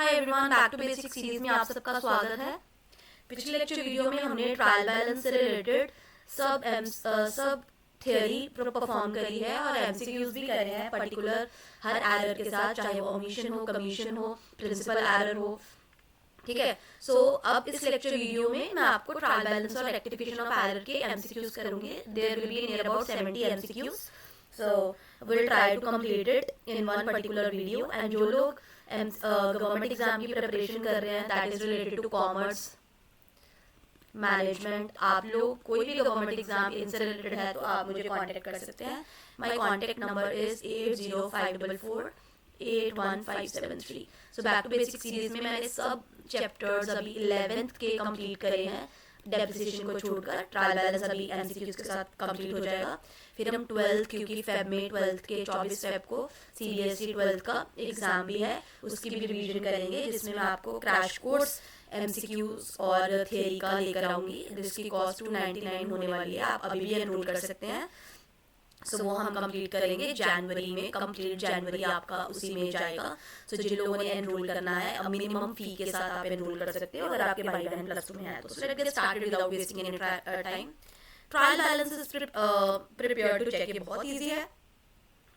Hi everyone, back to basic series में आप सबका स्वागत है। पिछले लेक्चर वीडियो में हमने ट्रायल बैलेंस से रिलेटेड सब थियोरी परफॉर्म करी है और एमसीक्यूज भी करे हैं पर्टिकुलर हर एरर के साथ, चाहे वो ओमिशन हो, कमीशन हो, प्रिंसिपल एरर हो। ठीक है, सो अब इस लेक्चर वीडियो में मैं आपको ट्रायल बैलेंस और रेक्टिफिकेशन ऑफ एरर के एमसीक्यूज करूंगी। There will be near about 70 MCQs, so will try to complete it in one particular video. And जो लोग गवर्नमेंट एग्जाम की प्रिपरेशन कर रहे हैं, that is related to commerce, management, आप लोग कोई भी गवर्नमेंट एग्जाम इनसे रिलेटेड है तो आप मुझे कांटेक्ट कर सकते हैं। My contact number is 8054481573। So back to basic series में मैंने सब चैप्टर्स अभी 11th के कंप्लीट करे हैं, डेप्रिसिएशन को छोड़कर। ट्रायल बैलेंस अभी एमसीक्यूज के साथ कंप्लीट हो जाएगा। फिर हम 12th, क्योंकि फेब में 12th के 24 फेब को सीबीएसई 12th का एग्जाम भी है, उसकी भी रिवीजन करेंगे, जिसमें मैं आपको क्रैश कोर्स एमसीक्यूज और थियरी का लेकर आऊंगी, जिसकी कॉस्ट 299 होने वाली है। आप अभी भी एनरोल कर सकते हैं। सो वो हम कंप्लीट करेंगे जनवरी में, कंप्लीट जनवरी आपका उसी में जाएगा। सो जिन लोगों ने एनरोल करना है, अब मिनिमम फी के साथ आप एनरोल कर सकते हो अगर आपके भाई बहन प्लस 2 में है तो। Let's get started without wasting any time. Trial balance is prepared to check, ये बहुत इजी है,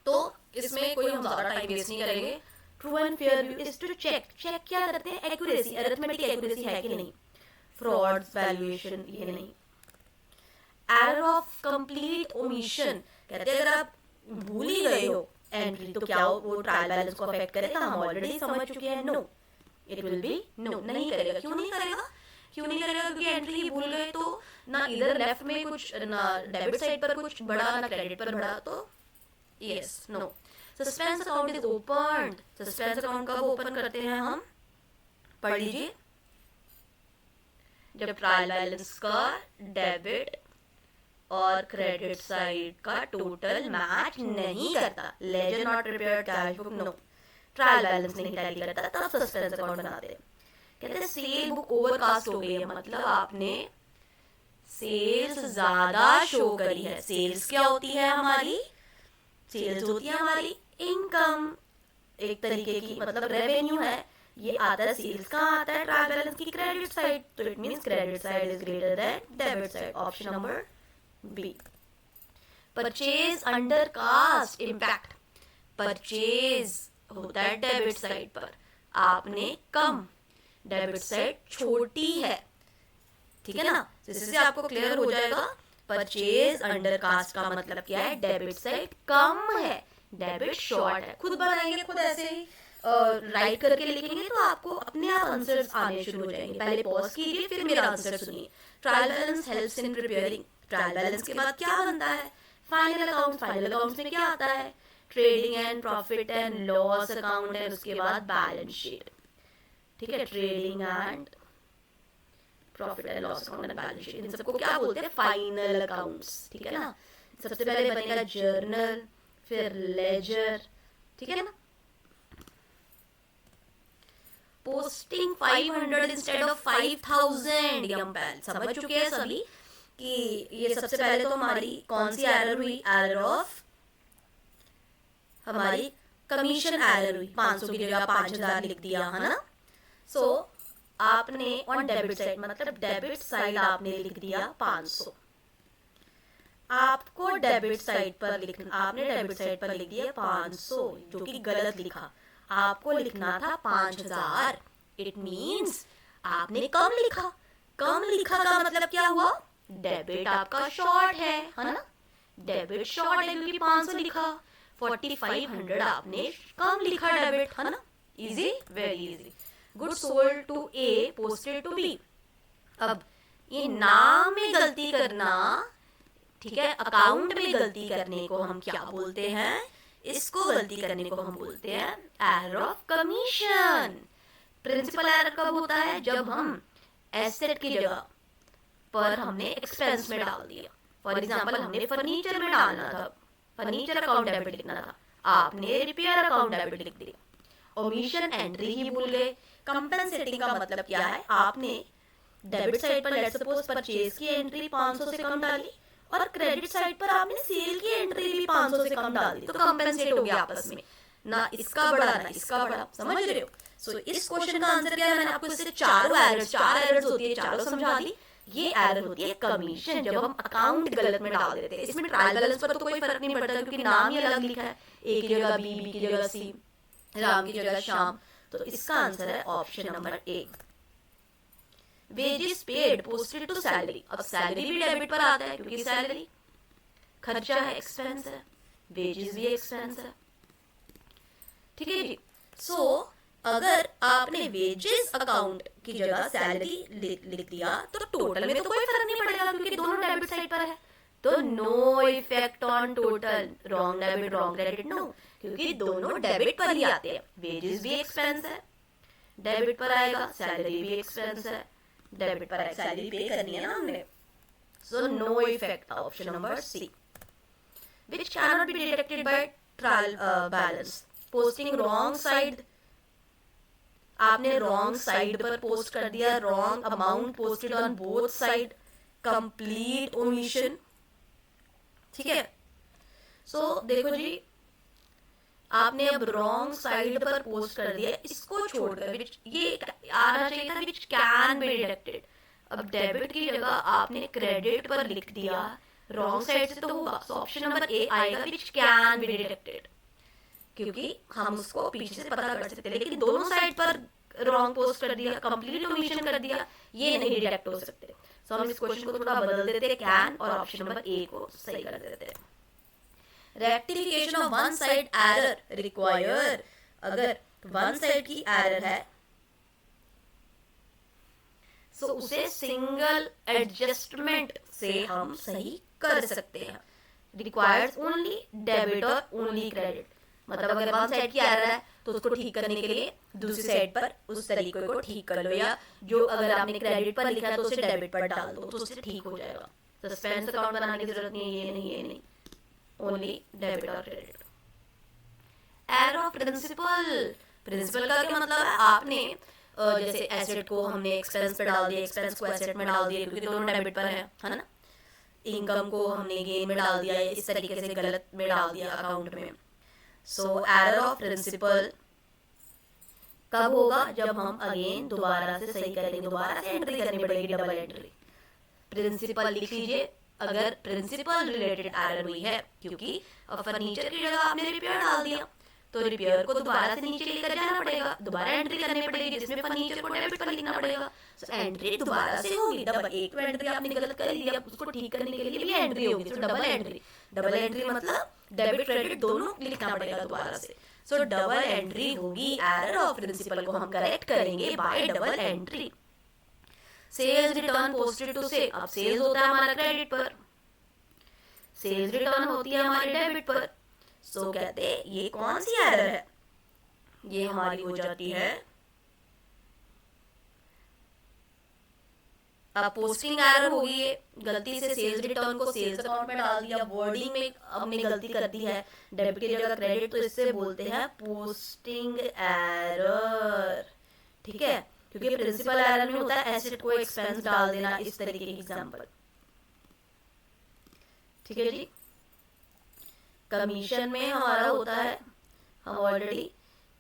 तो इसमें कोई हम ज़्यादा टाइम वेस्ट नहीं करेंगे। True and fair view is to check क्या करते हैं, एक्यूरेसी, अरिथमेटिक एक्यूरेसी है कि नहीं, फ्रॉड्स, वैल्यूएशन ये नहीं। एरर ऑफ कंप्लीट ओमिशन, कहते हैं अगर आप भूल ही गए हो एंट्री तो क्या वो ट्रायल बैलेंस को अफेक्ट करेगा, हम ऑलरेडी समझ चुके हैं। No, it will be no, नहीं करेगा। क्यों नहीं करेगा? क्योंकि एंट्री ही भूल गए तो ना इधर लेफ्ट में कुछ, ना डेबिट साइड पर कुछ बढ़ा, ना क्रेडिट पर बढ़ा, तो yes, no. Suspense account is open. Suspense account कब ओपन करते हैं हम, पढ़ लीजिए, जब ट्रायल बैलेंस का डेबिट और क्रेडिट साइड का टोटल मैच नहीं करता। Ledger not prepared, cash book no, trial balance नहीं टैली करता, तब सस्पेंस अकाउंट बनाते हैं। कहते हैं सेल बुक ओवरकास्ट हो गई है, मतलब आपने सेल्स ज्यादा शो करी है। सेल्स क्या होती है हमारी? सेल्स होती है हमारी इनकम, एक तरीके की, मतलब रेवेन्यू है। ये आता है, सेल्स कहाँ आता है? ट्रायल बैलेंस की क्रेडिट साइड, तो it means credit side is greater than debit side. Option number B. Purchase undercast impact, purchase होता है डेबिट साइड पर, आपने कम, डेबिट साइड छोटी है, ठीक है ना। इससे आपको क्लियर हो जाएगा परचेज अंडर कास्ट का मतलब क्या है, डेबिट साइड कम है, डेबिट शॉर्ट है। खुद बनाएंगे, खुद ऐसे ही राइट करके लिखेंगे तो आपको अपने आप आंसर्स आने शुरू हो जाएंगे। पहले पॉज कीजिए, फिर मेरा आंसर सुनिए। Trial balance helps in preparing, trial balance के बाद क्या बनता है? Final account. फाइनल अकाउंट में क्या आता है? Trading and profit and loss account, and उसके बाद बैलेंस शीट। ठीक है, trading and profit and loss account and balance sheet, इन सबको क्या बोलते हैं? Final accounts. ठीक है ना। सबसे पहले बनेगा जर्नल, फिर लेजर, ठीक है ना। पोस्टिंग 500 इंस्टेड ऑफ 5000, ये हम समझ चुके हैं सभी कि ये सबसे पहले तो हमारी कौन सी एरर हुई? एरर ऑफ हमारी कमीशन एरर हुई। 500 की जगह 5000 लिख दिया, है ना। सो आपने ऑन डेबिट साइड, मतलब डेबिट साइड आपने लिख दिया 500। आपको डेबिट साइड पर लिखना, आपने डेबिट साइड पर लिख दिया 500, जो कि गलत लिखा। आपको लिखना था 5000। इट मीन्स आपने कम लिखा। कम लिखा का मतलब क्या हुआ? डेबिट आपका शॉर्ट है ना। डेबिट शॉर्ट है क्योंकि 500 लिखा, 4500 आपने कम लिखा डेबिट, है ना। Easy, very easy. Good sold to A, posted to B. अब ये नाम में गलती करना, ठीक है, अकाउंट में गलती करने को हम क्या बोलते हैं? इसको गलती करने को हम बोलते हैं error of commission. Principle error कब होता है? जब हम एसेट की जगह पर हमने एक्सपेंस में डाल दिया। फॉर एग्जांपल, हमने फर्नीचर में डालना था, फर्नीचर अकाउंट डेबिट लिखना था, आपने रिपेयर अकाउंट डेबिट लिख दिया। ओमिशन एंट्री ही भूल गए। कंपेंसेटिंग का मतलब क्या है? आपने डेबिट साइड पर लेट्स सपोज परचेज की एंट्री 500 से कम डाली और क्रेडिट साइड पर आपने सेल की एंट्री भी 500 से कम डाल दी, तो कंपेंसेट हो गया आपस में, ना इसका बड़ा ना इसका बड़ा, समझ रहे हो। सो इस क्वेश्चन का आंसर क्या है, मैंने आपको इससे चार एरर्स होती है, चारों समझा दी। ये एरर होती है कमीशन, जब हम अकाउंट गलत में डाल देते हैं। इसमें ट्रायल बैलेंस पर तो कोई फर्क नहीं पड़ता क्योंकि नाम ही अलग लिखा है, ए की जगह बी, बी की जगह सी, राम की जगह श्याम। तो इसका आंसर है option number A, wages paid posted to salary. अब सैलरी भी डेबिट पर आता है क्योंकि सैलरी खर्चा है, एक्सपेंस है, वेजेस भी एक्सपेंस है। ठीक है जी। सो अगर आपने वेजेस अकाउंट की जगह सैलरी लिख दिया तो टोटल में तो कोई फर्क नहीं पड़ेगा क्योंकि दोनों डेबिट साइड पर है। तो no effect on total, wrong debit wrong credit no, क्योंकि दोनों डेबिट पर ही आते हैं। वेजेस भी एक्सपेंस है, डेबिट पर आएगा, सैलरी भी एक्सपेंस है, डेबिट पर आएगा, सैलरी पे करनी है ना हमने। So no effect, option number C. Which cannot be detected by trial balance. Posting wrong side, आपने रॉन्ग साइड पर पोस्ट कर दिया, wrong amount posted on both side, complete omission. ठीक है। सो देखो जी, आपने अब रॉन्ग साइड पर पोस्ट कर दिया, इसको छोड़कर ये आना चाहिए था विच कैन बी डिटेक्टेड। अब डेबिट की जगह आपने क्रेडिट पर लिख दिया, रॉन्ग साइड से तो होगा, सो ऑप्शन नंबर ए आएगा विच कैन बी डिटेक्टेड, क्योंकि हम उसको पीछे से पता कर सकते हैं। लेकिन दोनों साइड पर रॉन्ग पोस्ट कर दिया, कंप्लीट ओमिशन कर दिया, ये नहीं डिटेक्ट हो सकते। सो हम इस क्वेश्चन को थोड़ा बदल देते हैं, कैन और ऑप्शन नंबर ए को सही कर देते हैं। Rectification of one side error require, अगर वन साइड की एरर है सो उसे सिंगल एडजस्टमेंट से हम सही कर सकते हैं। रिक्वायर्स ओनली डेबिट और ओनली क्रेडिट, मतलब अगर वन साइड की एरर है तो उसको ठीक करने के लिए दूसरी साइड पर उस तरीके को ठीक कर लो, या जो अगर आपने क्रेडिट पर लिखा है तो उसे डेबिट पर डाल दो तो उससे ठीक हो जाएगा। सस्पेंस अकाउंट बनाने की जरूरत नहीं है, ये नहीं, ओनली डेबिट और credit. Error of principle, principle का क्या मतलब है, आपने जैसे एसेट को हमने एक्सपेंस पे डाल दिया, एक्सपेंस को एसेट में डाल दिया क्योंकि दोनों डेबिट पर है ना। इनकम को हमने गेन में डाल दिया, इस तरीके से गलत में डाल दिया अकाउंट में। सो एरर ऑफ प्रिंसिपल कब होगा, जब हम अगेन दोबारा से सही करेंगे, दोबारा से एंट्री करनी पड़ेगी, डबल एंट्री। प्रिंसिपल लिख लीजिए अगर प्रिंसिपल रिलेटेड एरर हुई है, क्योंकि अब फर्नीचर की जगह आपने रिपेयर डाल दिया तो रिपेयर को दोबारा से नीचे लेकर जाना पड़ेगा, दोबारा एंट्री करनी पड़ेगी जिसमें फर्नीचर को डेबिट पर लिखना पड़ेगा। सो एंट्री दोबारा से होगी, डबल एक एंट्री आपने गलत कर लिया, उसको ठीक करने के लिए भी एंट्री होगी, तो डबल एंट्री। डबल एंट्री मतलब डेबिट क्रेडिट दोनों लिखना पड़ेगा दोबारा से। सो डबल एंट्री होगी, एरर ऑफ प्रिंसिपल को हम करेक्ट करेंगे by double entry. Sales return posted to से, अब सेल्स होता है हमारा क्रेडिट पर, सेल्स रिटर्न होती है हमारे डेबिट पर। सो कहते हैं ये कौन सी एरर है, ये हमारी हो जाती है अब पोस्टिंग एरर होगी, ये गलती से सेल्स रिटर्न को सेल्स अकाउंट में डाल दिया, वर्डिंग में हमने गलती कर दी है, डेबिट की जगह क्रेडिट, तो इससे बोलते हैं पोस्टिंग एरर। ठीक है, क्योंकि प्रिंसिपल एरर में होता है एसेट को एक्सपेंस डाल देना, इस तरीके की एग्जांपल। ठीक है जी। कमीशन में हमारा होता है, हम ऑलरेडी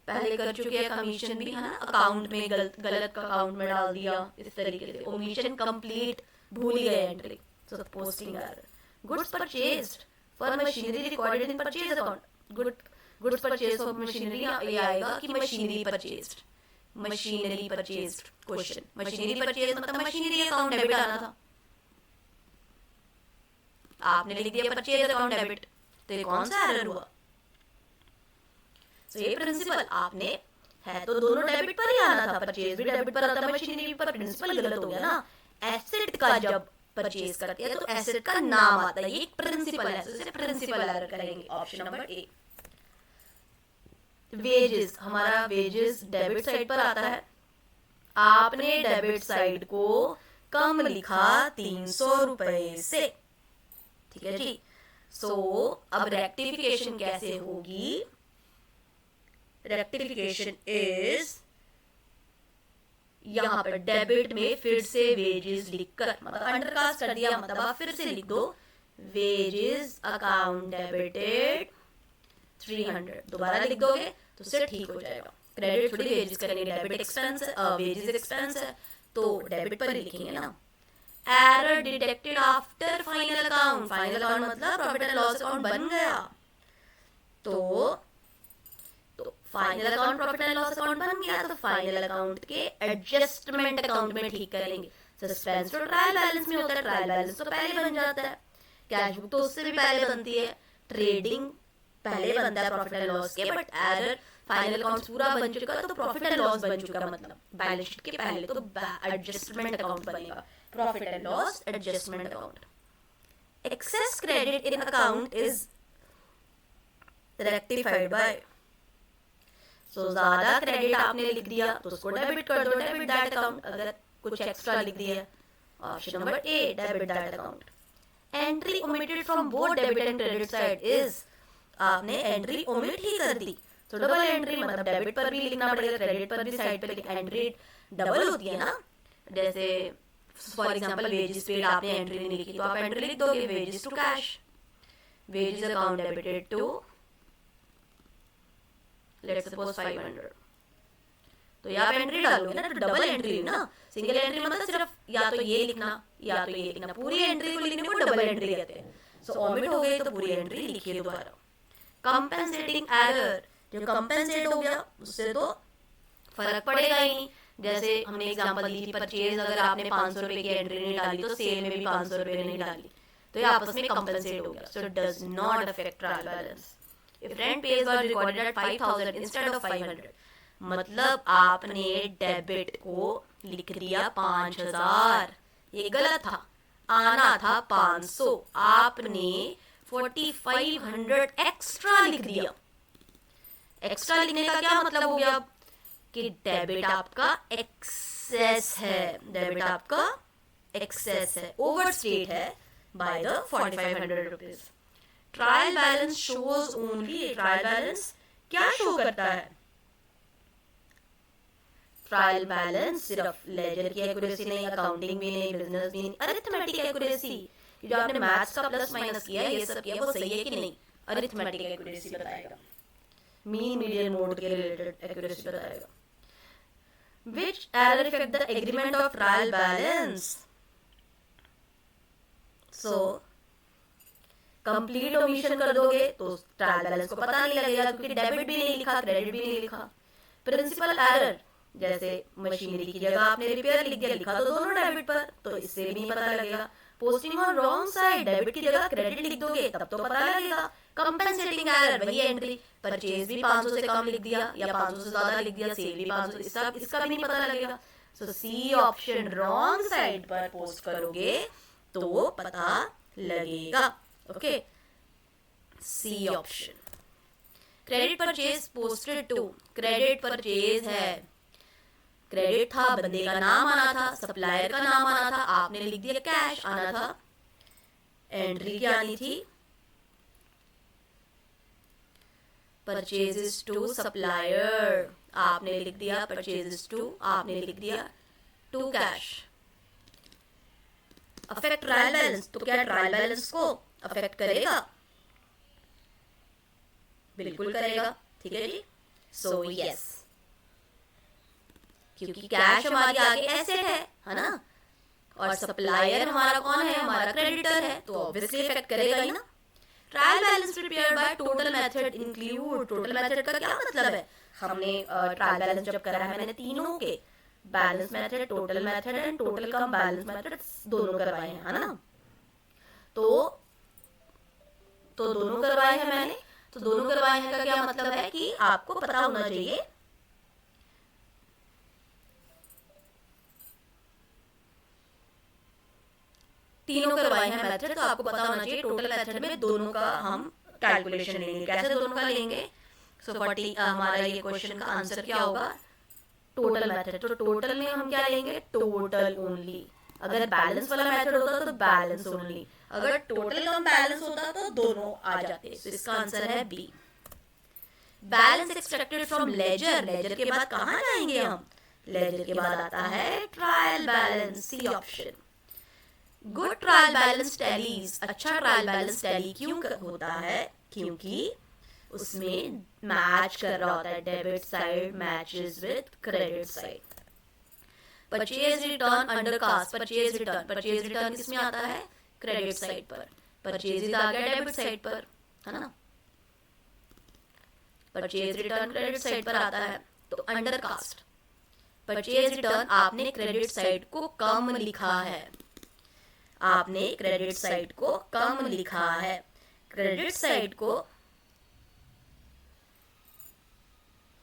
पहले कर चुके हैं कमीशन भी, है ना, अकाउंट में गलत अकाउंट में डाल दिया, इस तरीके से ओमिशन कंप्लीट, भूल ही गए entry. So posting error. Goods purchased for machinery recorded in purchase account, goods purchase for machinery, ये आएगा कि machinery purchased, machinery purchased question, machinery purchase मतलब मशीनरी अकाउंट डेबिट आना था, आपने लिख दिया परचेज अकाउंट डेबिट, तो ये कौन सा एरर हुआ। तो ये प्रिंसिपल आपने है तो दोनों डेबिट पर ही आना था, परचेज भी डेबिट पर आता, मशीनरी पर, प्रिंसिपल गलत हो गया ना। एसेट का जब परचेज करते हैं तो एसेट का नाम आता है, ये एक प्रिंसिपल है, तो इसे प्रिंसिपल एरर करेंगे, ऑप्शन नंबर ए। वेजेस, हमारा वेजेस डेबिट साइड पर आता है, आपने डेबिट साइड को कम लिखा 300 रुपए से। ठीक है जी। सो अब रेक्टिफिकेशन कैसे होगी, रेक्टिफिकेशन इज यहाँ पर डेबिट में फिर से वेजेस लिखकर, मतलब अंडरकास्ट कर दिया, मतलब आप फिर से लिख दो वेजेस अकाउंट डेबिटेड 300, दोबारा लिख दोगे तो उससे ठीक हो जाएगा। क्रेडिट थोड़ी वेजेस करेंगे, डेबिट एक्सपेंस है, वेजेस एक्सपेंस है, तो डेबिट पर ही लिखेंगे ना। Error detected after final account, final account मतलब प्रॉफिट एंड लॉस अकाउंट बन गया, तो final account profit and loss account बन गया, तो फाइनल अकाउंट के एडजस्टमेंट अकाउंट में ठीक करेंगे। सस्पेंस तो ट्रायल बैलेंस में होता है, ट्रायल बैलेंस तो पहले बन जाता है, कैश बुक तो उससे भी पहले बनती है, ट्रेडिंग पहले बनता है प्रॉफिट एंड लॉस के, बट एरर फाइनल अकाउंट पूरा बन चुका तो प्रॉफिट एंड लॉस बन चुका, मतलब बैलेंस शीट के पहले तो एडजस्टमेंट अकाउंट बनेगा, profit and loss adjustment account. Excess credit in account is rectified by, so ज्यादा क्रेडिट आपने लिख दिया तो उसको डेबिट कर दो, डेबिट दैट अकाउंट। अगर कुछ एक्स्ट्रा लिख दिया, option number A, debit that account. Entry omitted from both debit and credit side is, आपने एंट्री ओमिट ही कर दी, तो डबल एंट्री, मतलब डेबिट पर भी लिखना पड़ेगा, क्रेडिट पर भी साइड पे एंट्री डबल होती है ना। जैसे फॉर एग्जांपल वेजेस पेड आपने एंट्री नहीं लिखी, तो आप एंट्री लिख दोगे wages to cash, wages account debited to let's suppose 500, तो यहाँ पे एंट्री डालोगे ना, तो डबल एंट्री ना, सिंगल एंट्री मतलब सिर्फ या तो ये लिखना या तो ये लिखना, पूरी एंट्री को लिखने को डबल एंट्री कहते हैं। सो ओमिट हो गई तो पूरी एंट्री लिखिए दोबारा। कंपेंसेटिंग एरर, जो कंपेंसेट हो गया उससे तो फर्क पड़ेगा ही नहीं। जैसे हमने एग्जांपल दी थी, परचेज अगर आपने 500 रुपए की एंट्री नहीं डाली तो सेल में भी 500 रुपए नहीं डाली, तो ये आपस में कंपेंसेट हो गया, so it does not affect trial balance. If rent page was recorded at 5000 instead of 500, मतलब आपने डेबिट को लिख दिया 5000, ये गलत था, आना था 500, आपने 4500 एक्स्ट्रा लिख दिया। एक्स्ट्रा लिखने का क्या मतलब हो गया कि डेबिट आपका एक्सेस है, डेबिट आपका एक्सेस है, ओवरस्टेट है by the 4500 rupees. Trial balance shows only, trial balance क्या शो करता है? ट्रायल बैलेंस सिर्फ लेजर की एक्यूरेसी नहीं, अकाउंटिंग भी नहीं, बिजनेस भी नहीं, अरिथमेटिक एक्यूरेसी, जो आपने मैथ्स का प्लस माइनस किया, ये सब किया, वो सही है कि नहीं, अरिथमेटिक एक्यूरेसी बताएगा, मीन मीडियन मोड के रिलेटेड एक्यूरेसी बताएगा। Which error affect the agreement of trial balance? So complete omission कर दोगे तो ट्रायल बैलेंस को पता नहीं लगेगा, क्योंकि डेबिट भी नहीं लिखा, क्रेडिट भी नहीं लिखा। प्रिंसिपल एरर, जैसे मशीनरी की जगह आपने रिपेयर लिख दिया, लिखा तो दोनों डेबिट पर, तो इससे भी नहीं पता लगेगा। Posting on wrong side, debit की जगह क्रेडिट लिख दोगे तब तो पता लगेगा। कंपेंसेटिंग एरर, वही एंट्री, परचेज भी 500 से कम लिख दिया या 500 से ज्यादा लिख दिया, सेल भी 500, इसका भी नहीं पता लगेगा। So C option, wrong side पर पोस्ट करोगे तो पता लगेगा। Okay, C option. Credit purchase posted to, credit purchase है, क्रेडिट था, बंदे का नाम आना था, सप्लायर का नाम आना था, आपने लिख दिया कैश आना था, एंट्री क्या आनी थी, परचेजेस टू सप्लायर, आपने लिख दिया परचेजेस टू, आपने लिख दिया to cash. Affect trial balance, तो क्या ट्रायल बैलेंस को अफेक्ट करेगा? बिल्कुल करेगा, ठीक है जी। सो यस, क्योंकि कैश हमारी आगे एसेट है ना, और सप्लायर हमारा कौन है, हमारा क्रेडिटर है, तो ऑब्वियसली इफेक्ट करेगा ही ना। Trial balance prepared by total method include, total method का क्या मतलब है? हमने ट्रायल बैलेंस जब करा है मैंने तीनों के, balance method, total method and total cum balance method दोनों करवाए हैं, है ना। तो दोनों करवाए हैं मैंने, तो दोनों करवाए हैं का क्या मतलब है कि आपको पता होना चाहिए तीनों करवाए हैं मेथड, तो आपको पता होना चाहिए टोटल मेथड में दोनों का हम कैलकुलेशन लेंगे। कैसे दोनों का लेंगे? सो 40 हमारा ये क्वेश्चन का आंसर क्या होगा, टोटल मेथड। तो टोटल में हम क्या लेंगे, टोटल ओनली। अगर बैलेंस वाला मेथड होता तो बैलेंस ओनली, अगर टोटल कम बैलेंस होता तो दोनों आ जाते। तो इसका आंसर है B. Balance extracted from ledger, ledger के बाद कहाँ जाएंगे हम? लेजर के बाद आता है trial balance, C option. Good trial balance tallies, अच्छा ट्रायल बैलेंस टैली क्यों होता है? क्योंकि उसमें मैच कर रहा होता है, debit side matches with credit side. Purchase return undercast, purchase return किसमें आता है, क्रेडिट साइड पर, परचेज आ गया डेबिट साइड पर, है ना। परचेज रिटर्न क्रेडिट साइड पर आता है, तो अंडर कास्ट परचेज रिटर्न आपने क्रेडिट साइड को कम लिखा है, आपने क्रेडिट साइड को कम लिखा है, क्रेडिट साइड को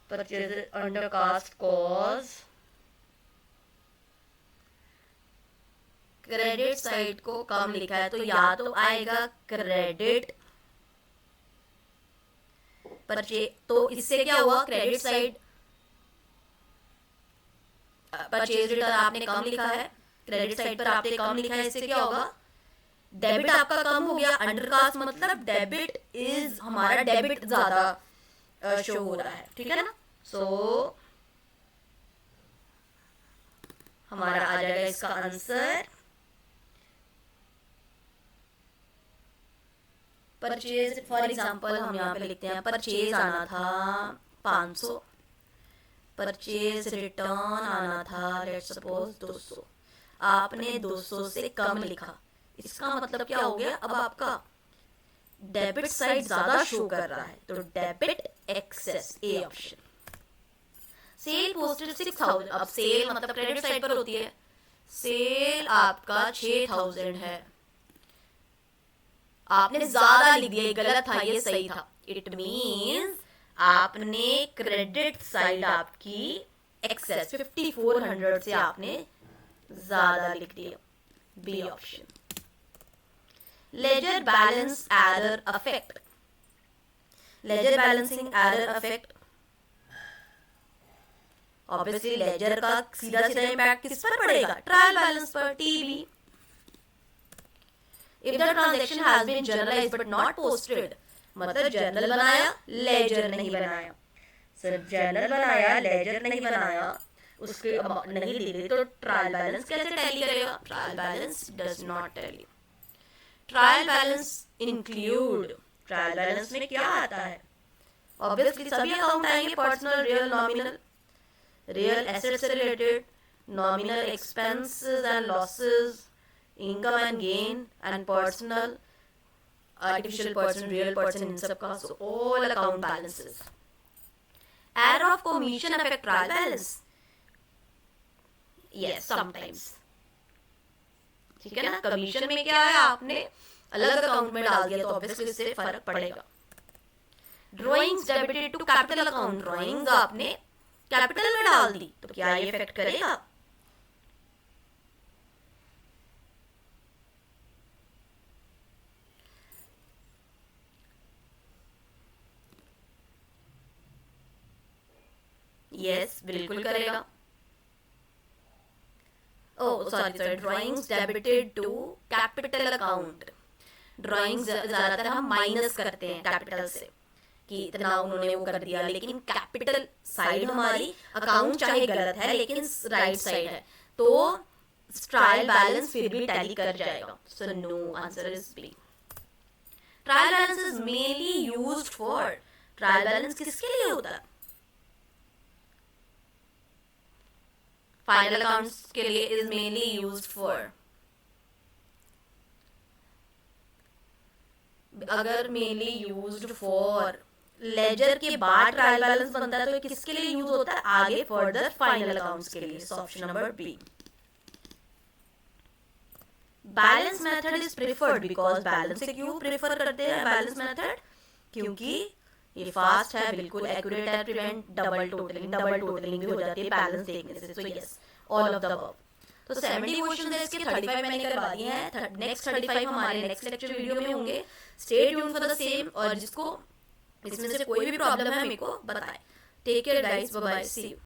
purchase undercast cause credit side को कम लिखा है, तो या तो आएगा क्रेडिट तो इससे क्या हुआ, क्रेडिट साइड परचेज रिटर्न आपने कम लिखा है, क्रेडिट साइड पर आपने कम लिखा है, इससे क्या होगा, डेबिट आपका कम हो गया। अंडरकास्ट मतलब डेबिट इज, हमारा डेबिट ज्यादा शो हो रहा है, ठीक है ना। सो हमारा आ जाएगा इसका आंसर परचेज। फॉर एग्जांपल हम यहाँ पे लिखते हैं परचेज आना था 500, परचेज रिटर्न आना था लेट्स सपोज 200, आपने 200 से कम लिखा, इसका मतलब क्या हो गया, अब आपका डेबिट साइड ज्यादा शो कर रहा है, तो debit excess, A option. Sale posted 6000, अब सेल मतलब क्रेडिट साइड पर होती है, सेल आपका 6000 है, आपने ज्यादा लिख दिया, गलत था, ये सही था। इट मीन्स आपने क्रेडिट साइड आपकी एक्सेस 5400 से आपने ज्यादा लिख दिया, B option. Ledger balance error affect, ledger balancing error affect, obviously ledger का सीधा सीधा इम्पैक्ट किस पर पड़ेगा, ट्रायल बैलेंस पर, TB. If the transaction has been journalized but not posted, मतलब जर्नल बनाया लेजर नहीं बनाया, सिर्फ जर्नल बनाया लेजर नहीं बनाया, उसके नहीं दी गई, तो ट्रायल बैलेंस कैसे टैली करेगा, trial balance does not tally. Trial balance include, trial balance में क्या आता है, ऑब्वियसली सभी अकाउंट आएंगे, personal, real, nominal, real asset से related, nominal expenses and losses, income and gain and personal, artificial person, real person, इन सब का, so all account balances. Error of commission affect trial balance, yes sometimes, ठीक है ना। Commission में क्या है, आपने अलग अकाउंट में डाल दिया, तो ऑब्वियसली इससे फर्क पड़ेगा। Drawings debited to capital account, drawings आपने कैपिटल में डाल दी, तो क्या ये इफेक्ट करेगा, यस बिल्कुल करेगा। Oh sorry, drawings debited to capital account, drawings ज्यादातर हम माइनस करते हैं कैपिटल से कि इतना उन्होंने वो कर दिया, लेकिन कैपिटल साइड हमारी अकाउंट चाहे गलत है लेकिन राइट साइड है, तो ट्रायल बैलेंस फिर भी टैली कर जाएगा, so no, answer is B. Trial balance is mainly used for, trial balance किसके लिए होता है, फाइनल अकाउंट्स के लिए, इज मेनली यूज्ड फॉर। अगर मेनली यूज्ड फॉर लेजर के बाद ट्रायल बैलेंस बनता है, तो किसके लिए यूज होता है, आगे फर्दर फाइनल अकाउंट्स के लिए, option number B. Balance method is preferred because, balance से क्यों प्रेफर करते हैं बैलेंस मेथड, क्योंकि ये फास्ट है, बिल्कुल एक्यूरेट है, प्रिवेंट डबल टोटलिंग भी हो जाती है बैलेंस देखने से, so yes all of the above. तो 70 क्वेश्चन है, इसके 35 मैंने करवा दिए हैं, नेक्स्ट 35 हमारे नेक्स्ट लेक्चर वीडियो में होंगे, stay tune for the same, और जिसको इसमें से कोई भी प्रॉब्लम है मेरे को बताएं। Take care guys, bye bye, see you.